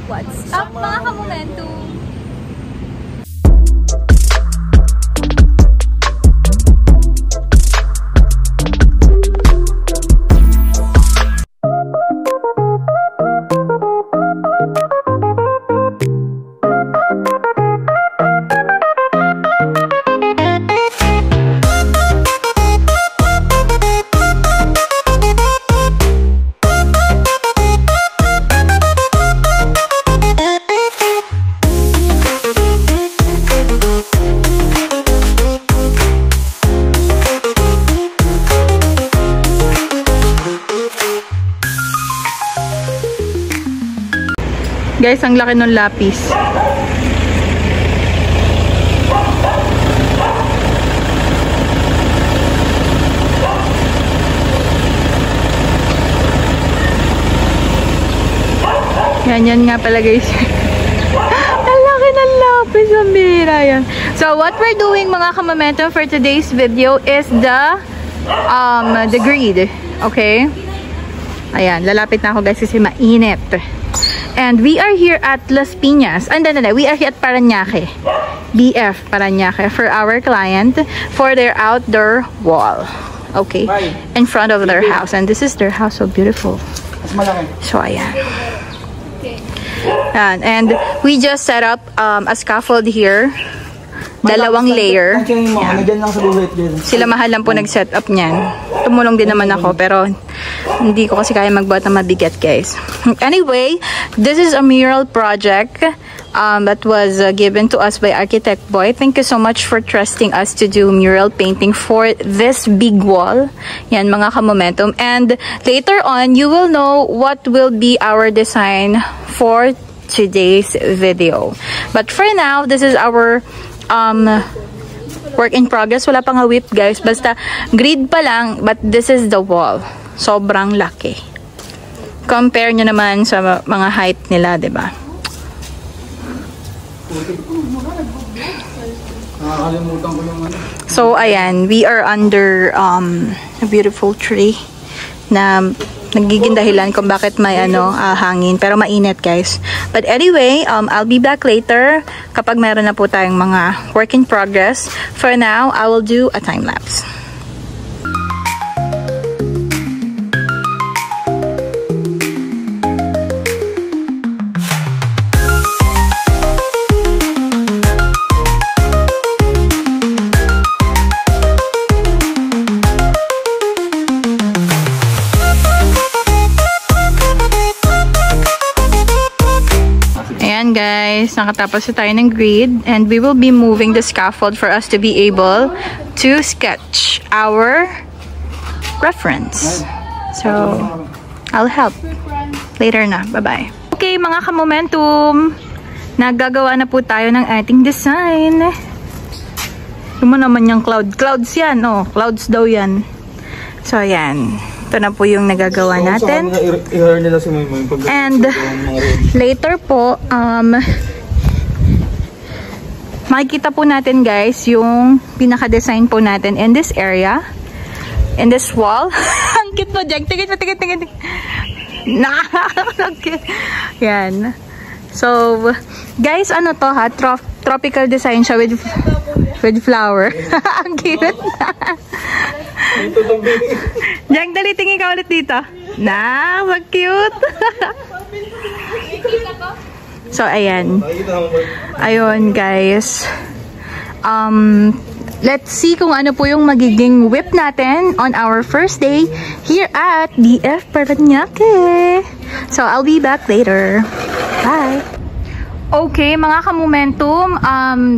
What's up mga ka-momentum? Guys, ang laki ng lapis. Yan nga pala guys. Ang laki ng lapis. Ang bihira yan. So, what we're doing mga ka-momentum for today's video is the grid. Okay? Ayan, lalapit na ako guys kasi mainit. And we are here at Las Piñas. We are here at Parañaque. BF Parañaque for our client for their outdoor wall. Okay? In front of their house. And this is their house. So beautiful. So, ayan. And we just set up a scaffold here. Dalawang layer. Sila mahal lang po nag-set up niyan. Tumulong din naman ako pero hindi ko kasi kaya magbuhat na mabigat guys. Anyway, this is a mural project that was given to us by Architect Boy. Thank you so much for trusting us to do mural painting for this big wall. Yan mga ka-momentum. And later on, you will know what will be our design for today's video. But for now, this is our work in progress. Wala pang whip guys. Basta grid pa lang, but this is the wall. Sobrang laki. Compare nyo naman sa mga height nila, diba? So, ayan. We are under a beautiful tree na nagiging dahilan kung bakit may hangin. Pero mainit guys. But anyway, I'll be back later kapag meron na po tayong mga work in progress. For now, I will do a time lapse. Guys, nakatapos na tayo ng grid and we will be moving the scaffold for us to be able to sketch our reference. So, I'll help later na. Bye-bye. Okay, mga ka-momentum. Naggagawa na po tayo ng ating design. Yung naman yung cloud. Clouds yan, oh. Clouds daw yan. So, ayan. Ito na po yung nagagawa natin. And later po, makikita po natin guys yung pinaka-design po natin in this area. In this wall. Ang cute mo, Jack. Tingin. Yan. So, guys, ano to ha? Tropical design siya with flower. Ang cute. Jack, dali, tingin ka ulit dito. So cute. So, ayan. Ayun, guys. Let's see kung ano po yung magiging whip natin on our first day here at BF Parañaque. So, I'll be back later. Bye! Okay, mga ka-momentum,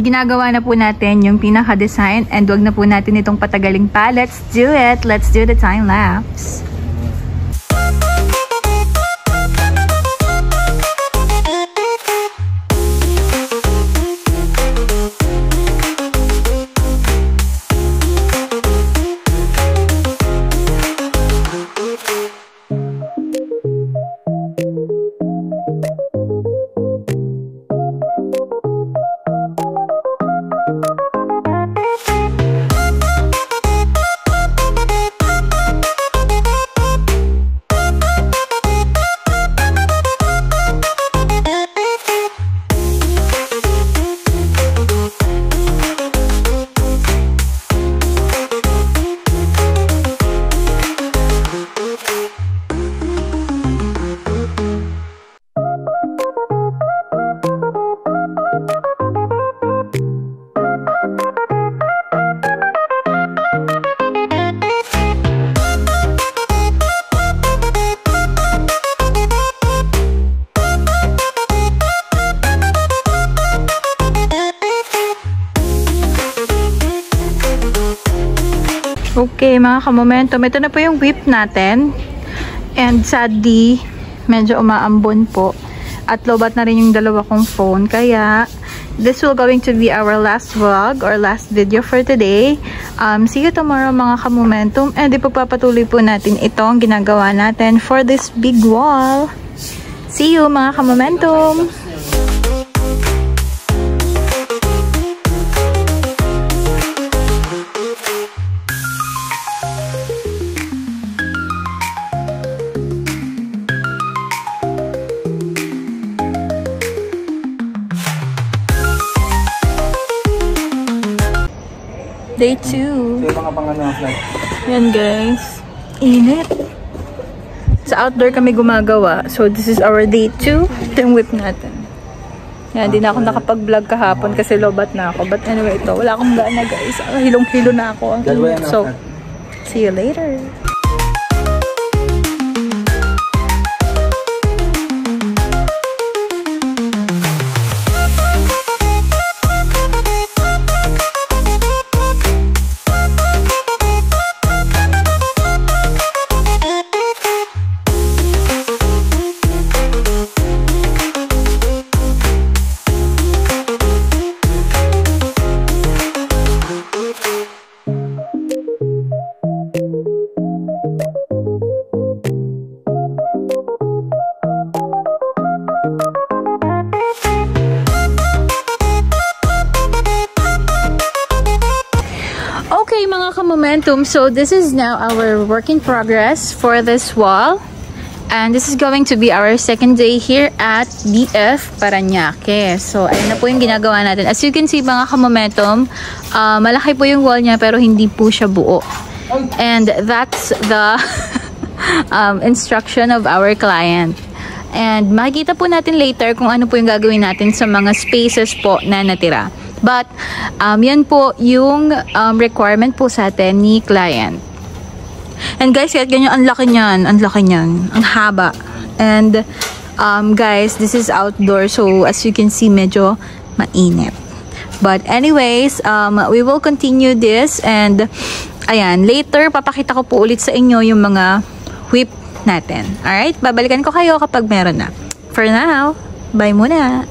ginagawa na po natin yung pinaka-design and wag na po natin itong patagaling pa. Let's do it! Let's do the time lapse. Okay, mga ka-momentum, ito na po yung whip natin. And sadly, medyo umaambon po. At lobat na rin yung dalawa kong phone. Kaya, this will going to be our last vlog or last video for today. See you tomorrow mga ka-momentum. And ipagpapatuloy po natin itong ginagawa natin for this big wall. See you mga ka-momentum! Day 2. Yan guys. Init. Sa outdoor kami gumagawa. So this is our day 2. Ito yung whip natin. Yan, hindi na ako nakapag-vlog kahapon kasi lobat na ako. But anyway, ito. Wala akong gana guys. Hilong-hilo na ako. So, see you later. Okay mga ka-momentum, so this is now our work in progress for this wall. And this is going to be our second day here at BF Parañaque. So ayun na po yung ginagawa natin. As you can see mga ka-momentum, malaki po yung wall niya pero hindi po siya buo. And that's the instruction of our client. And makikita po natin later kung ano po yung gagawin natin sa mga spaces po na natira. But, yan po yung requirement po sa atin ni client. And guys, kahit ganyan, ang laki niyan, ang haba. And, guys, this is outdoor, so as you can see, medyo mainit. But anyways, we will continue this, and, ayan, later, papakita ko po ulit sa inyo yung mga whip natin. Alright? Babalikan ko kayo kapag meron na. For now, bye muna!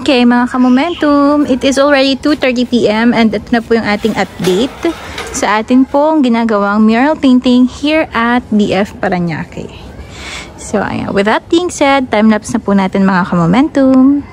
Okay, mga ka-momentum, it is already 2:30 PM and ito na po yung ating update sa atin pong ginagawang mural painting here at BF Parañaque. So, ayan. With that being said, time-lapse na po natin mga ka-momentum.